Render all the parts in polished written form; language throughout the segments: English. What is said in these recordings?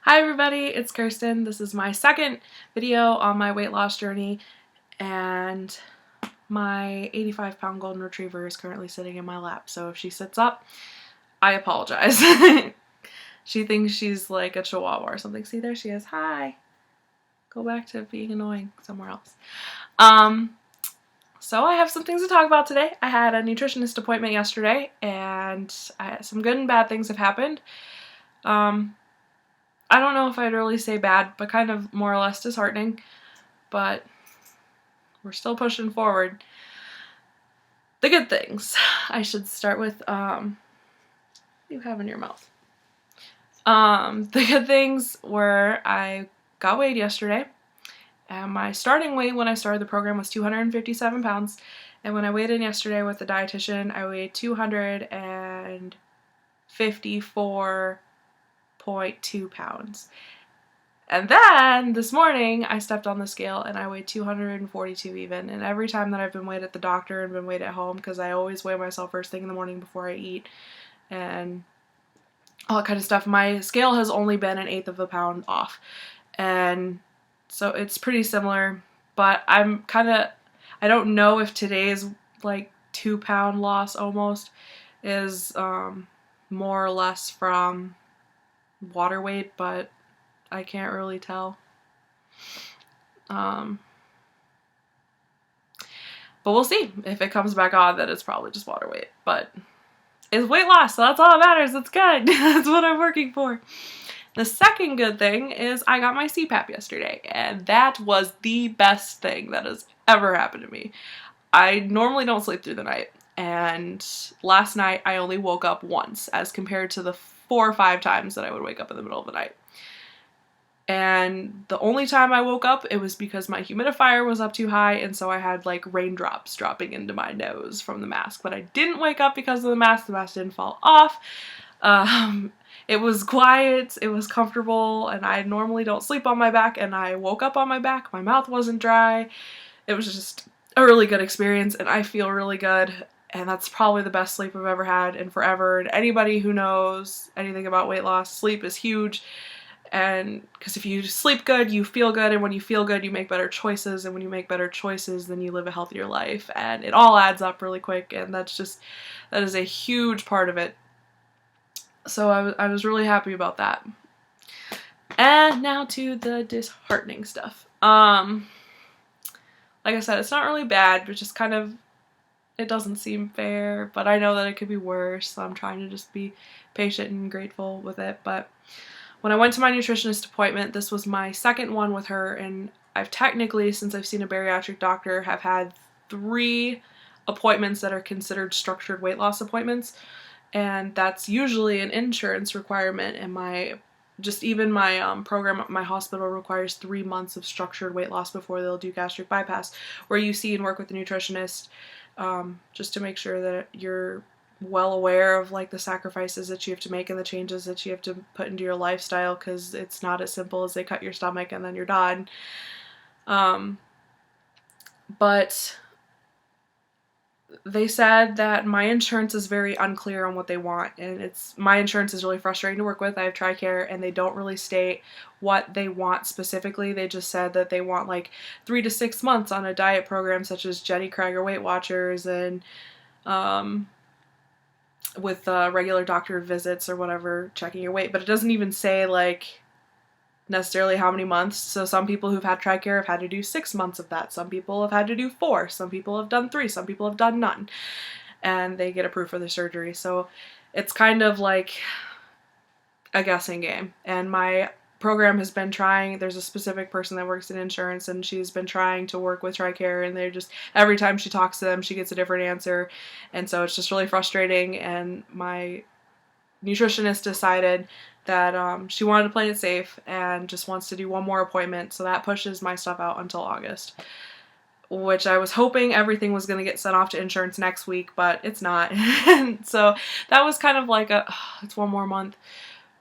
Hi everybody, it's Kirsten. This is my second video on my weight loss journey, and my 85-pound golden retriever is currently sitting in my lap, so if she sits up, I apologize. She thinks she's like a chihuahua or something. See, there she is. Hi. Go back to being annoying somewhere else. So I have some things to talk about today. I had a nutritionist appointment yesterday, and some good and bad things have happened. I don't know if I'd really say bad, but kind of more or less disheartening, but we're still pushing forward. The good things. I should start with, what do you have in your mouth? The good things were I got weighed yesterday, and my starting weight when I started the program was 257 pounds, and when I weighed in yesterday with the dietitian, I weighed 254.2 pounds. And then this morning I stepped on the scale and I weighed 242 even. And every time that I've been weighed at the doctor and been weighed at home, because I always weigh myself first thing in the morning before I eat and all that kind of stuff, my scale has only been 1/8 of a pound off. And so it's pretty similar, but I don't know if today's like 2-pound loss almost is more or less from water weight, but I can't really tell. But we'll see. If it comes back on, then it's probably just water weight. But it's weight loss, so that's all that matters. It's good. That's what I'm working for. The second good thing is I got my CPAP yesterday, and that was the best thing that has ever happened to me. I normally don't sleep through the night, and last night I only woke up once as compared to the 4 or 5 times that I would wake up in the middle of the night. And the only time I woke up, it was because my humidifier was up too high, and so I had like raindrops dropping into my nose from the mask. But I didn't wake up because of the mask didn't fall off. It was quiet, it was comfortable, and I normally don't sleep on my back, and I woke up on my back. My mouth wasn't dry. It was just a really good experience, and I feel really good. And that's probably the best sleep I've ever had in forever. And anybody who knows anything about weight loss, sleep is huge. And because if you sleep good, you feel good, and when you feel good, you make better choices, and when you make better choices, then you live a healthier life, and it all adds up really quick, and that is a huge part of it. So I was really happy about that. And now to the disheartening stuff. Like I said, it's not really bad, but just kind of, it doesn't seem fair, but I know that it could be worse, so I'm trying to just be patient and grateful with it. But when I went to my nutritionist appointment, this was my second one with her, and I've technically, since I've seen a bariatric doctor, have had 3 appointments that are considered structured weight loss appointments, and that's usually an insurance requirement, and my program at my hospital requires 3 months of structured weight loss before they'll do gastric bypass, where you see and work with the nutritionist just to make sure that you're well aware of like the sacrifices that you have to make and the changes that you have to put into your lifestyle, because it's not as simple as they cut your stomach and then you're done. But they said that my insurance is very unclear on what they want, and my insurance is really frustrating to work with. I have TRICARE, and they don't really state what they want specifically. They just said that they want like 3 to 6 months on a diet program such as Jenny Craig or Weight Watchers, and with regular doctor visits or whatever, checking your weight, but it doesn't even say like necessarily how many months. So some people who've had TRICARE have had to do 6 months of that. Some people have had to do 4. Some people have done 3. Some people have done none, and they get approved for the surgery. So it's kind of like a guessing game. And my program has been trying, there's a specific person that works in insurance, and she's been trying to work with TRICARE, and they're just, every time she talks to them, she gets a different answer, and so it's just really frustrating. And my nutritionist decided that she wanted to play it safe and just wants to do 1 more appointment, so that pushes my stuff out until August, which I was hoping everything was going to get sent off to insurance next week, but it's not. So that was kind of like it's 1 more month.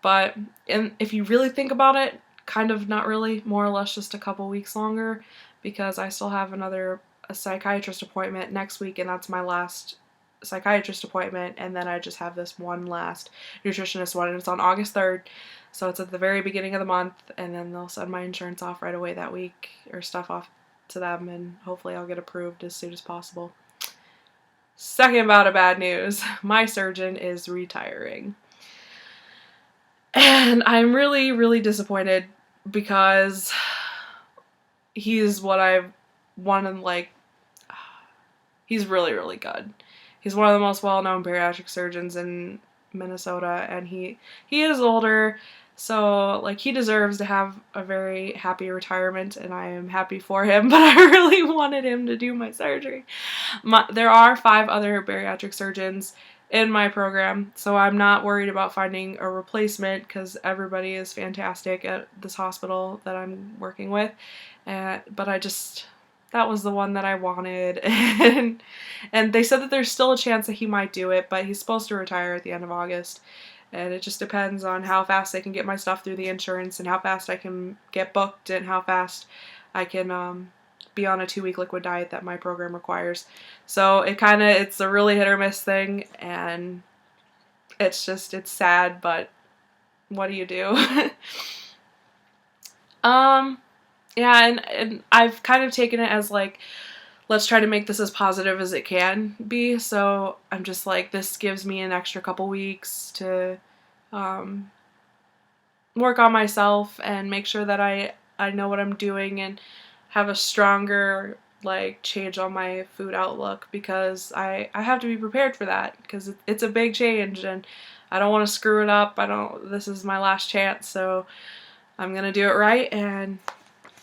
But if you really think about it, kind of not really, more or less just a couple weeks longer, because I still have a psychiatrist appointment next week, and that's my last psychiatrist appointment, and then I just have this one last nutritionist one, and it's on August 3rd. So it's at the very beginning of the month, and then they'll send my insurance off right away that week, or stuff off to them, and hopefully I'll get approved as soon as possible. Second bout of bad news, my surgeon is retiring. And I'm really, really disappointed because he's what I've wanted, like, he's really, really good. He's one of the most well-known bariatric surgeons in Minnesota, and he is older, so, like, he deserves to have a very happy retirement, and I am happy for him, but I really wanted him to do my surgery. There are 5 other bariatric surgeons in my program, so I'm not worried about finding a replacement because everybody is fantastic at this hospital that I'm working with, but that was the one that I wanted, and they said that there's still a chance that he might do it, but he's supposed to retire at the end of August, and it just depends on how fast they can get my stuff through the insurance, and how fast I can get booked, and how fast I can be on a 2-week liquid diet that my program requires. So it's a really hit or miss thing, and it's sad, but what do you do? Yeah, and I've kind of taken it as, like, let's try to make this as positive as it can be, so I'm just like, this gives me an extra couple weeks to work on myself and make sure that I know what I'm doing and have a stronger, like, change on my food outlook, because I have to be prepared for that, because it's a big change, and I don't want to screw it up. This is my last chance, so I'm gonna do it right, and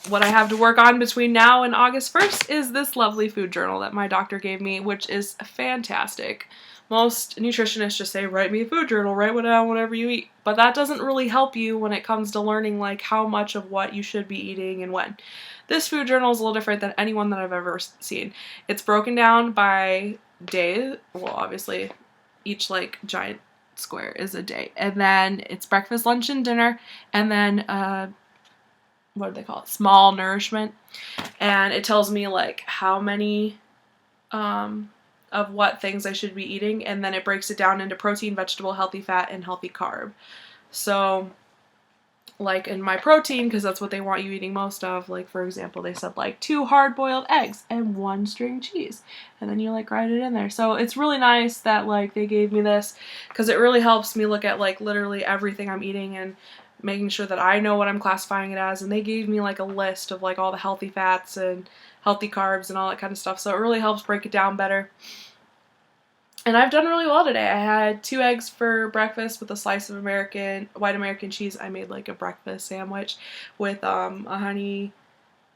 what I have to work on between now and August 1st is this lovely food journal that my doctor gave me, which is fantastic. Most nutritionists just say, write me a food journal, write down whatever you eat. But that doesn't really help you when it comes to learning, like, how much of what you should be eating and when. This food journal is a little different than any one that I've ever seen. It's broken down by day. Well, obviously, each, like, giant square is a day. And then it's breakfast, lunch, and dinner. And then, what do they call it? Small nourishment. And it tells me, like, how many of what things I should be eating, and then it breaks it down into protein, vegetable, healthy fat, and healthy carb. So, like, in my protein, because that's what they want you eating most of, like, for example, they said, like, 2 hard-boiled eggs and 1 string cheese, and then you, like, write it in there. So it's really nice that, like, they gave me this, because it really helps me look at, like, literally everything I'm eating and making sure that I know what I'm classifying it as, and they gave me, like, a list of, like, all the healthy fats and healthy carbs and all that kind of stuff, so it really helps break it down better. And I've done really well today. I had 2 eggs for breakfast with a slice of white American cheese. I made, like, a breakfast sandwich with a honey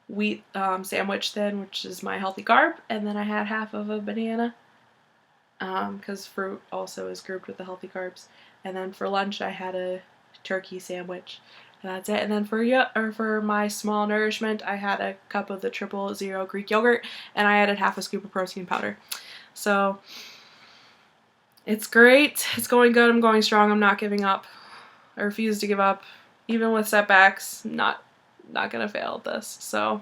wheat sandwich thin, which is my healthy carb, and then I had half of a banana, because fruit also is grouped with the healthy carbs. And then for lunch I had a turkey sandwich, and that's it. And then for my small nourishment, I had a cup of the 000 Greek yogurt, and I added half a scoop of protein powder. So it's great. It's going good. I'm going strong. I'm not giving up. I refuse to give up, even with setbacks. Not gonna fail at this. So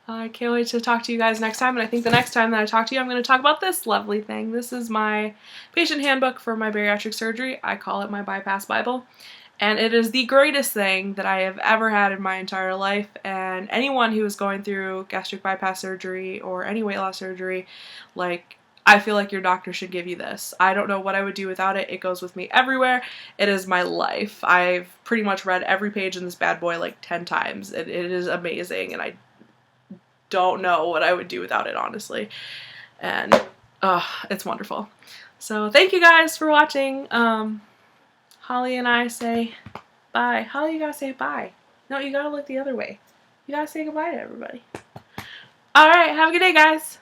I can't wait to talk to you guys next time. And I think the next time that I talk to you, I'm going to talk about this lovely thing. This is my patient handbook for my bariatric surgery. I call it my bypass Bible. And it is the greatest thing that I have ever had in my entire life. And anyone who is going through gastric bypass surgery or any weight loss surgery, like, I feel like your doctor should give you this. I don't know what I would do without it. It goes with me everywhere. It is my life. I've pretty much read every page in this bad boy like 10 times. It is amazing, and I don't know what I would do without it, honestly. And it's wonderful. So thank you guys for watching. Holly and I say bye. Holly, you gotta say bye. No, you gotta look the other way. You gotta say goodbye to everybody. Alright, have a good day, guys.